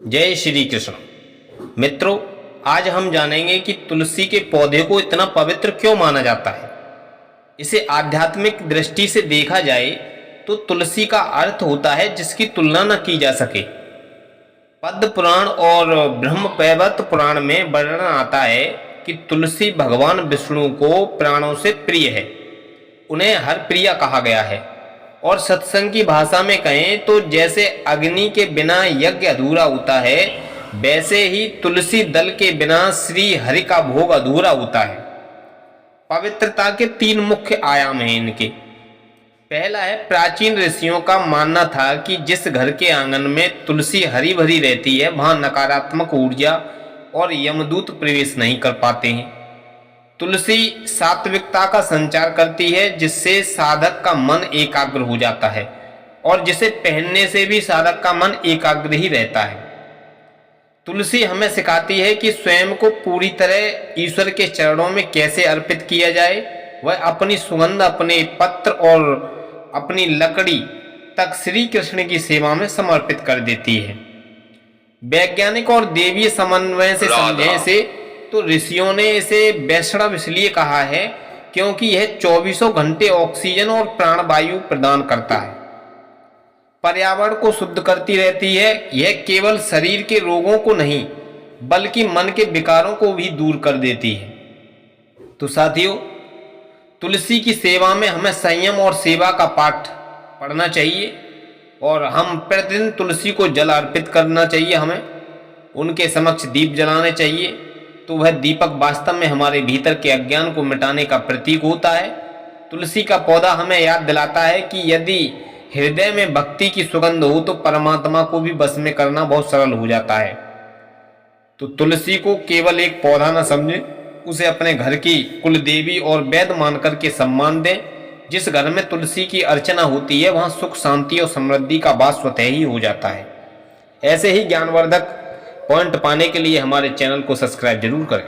जय श्री कृष्ण। मित्रों, आज हम जानेंगे कि तुलसी के पौधे को इतना पवित्र क्यों माना जाता है। इसे आध्यात्मिक दृष्टि से देखा जाए तो तुलसी का अर्थ होता है जिसकी तुलना न की जा सके। पद्म पुराण और ब्रह्मवैवर्त पुराण में वर्णन आता है कि तुलसी भगवान विष्णु को प्राणों से प्रिय है। उन्हें हर प्रिया कहा गया है और सत्संग की भाषा में कहें तो जैसे अग्नि के बिना यज्ञ अधूरा होता है, वैसे ही तुलसी दल के बिना श्री हरि का भोग अधूरा होता है। पवित्रता के तीन मुख्य आयाम हैं इनके। पहला है, प्राचीन ऋषियों का मानना था कि जिस घर के आंगन में तुलसी हरी भरी रहती है वहां नकारात्मक ऊर्जा और यमदूत प्रवेश नहीं कर पाते हैं। तुलसी सात्विकता का संचार करती है जिससे साधक का मन एकाग्र हो जाता है और जिसे पहनने से भी साधक का मन एकाग्र ही रहता है। तुलसी हमें सिखाती है कि स्वयं को पूरी तरह ईश्वर के चरणों में कैसे अर्पित किया जाए। वह अपनी सुगंध, अपने पत्र और अपनी लकड़ी तक श्री कृष्ण की सेवा में समर्पित कर देती है। वैज्ञानिक और देवीय समन्वय से समझें इसे तो ऋषियों ने इसे वैष्णव इसलिए कहा है क्योंकि यह 24 घंटे ऑक्सीजन और प्राणवायु प्रदान करता है, पर्यावरण को शुद्ध करती रहती है। यह केवल शरीर के रोगों को नहीं बल्कि मन के विकारों को भी दूर कर देती है। तो साथियों, तुलसी की सेवा में हमें संयम और सेवा का पाठ पढ़ना चाहिए और हम प्रतिदिन तुलसी को जल अर्पित करना चाहिए। हमें उनके समक्ष दीप जलाने चाहिए। तो वह दीपक वास्तव में हमारे भीतर के अज्ञान को मिटाने का प्रतीक होता है। तुलसी का पौधा हमें याद दिलाता है कि यदि हृदय में भक्ति की सुगंध हो तो परमात्मा को भी बस में करना बहुत सरल हो जाता है। तो तुलसी को केवल एक पौधा न समझें, उसे अपने घर की कुल देवी और वैद्य मानकर के सम्मान दें। जिस घर में तुलसी की अर्चना होती है वहां सुख, शांति और समृद्धि का वास स्वतः ही हो जाता है। ऐसे ही ज्ञानवर्धक पॉइंट पाने के लिए हमारे चैनल को सब्सक्राइब जरूर करें।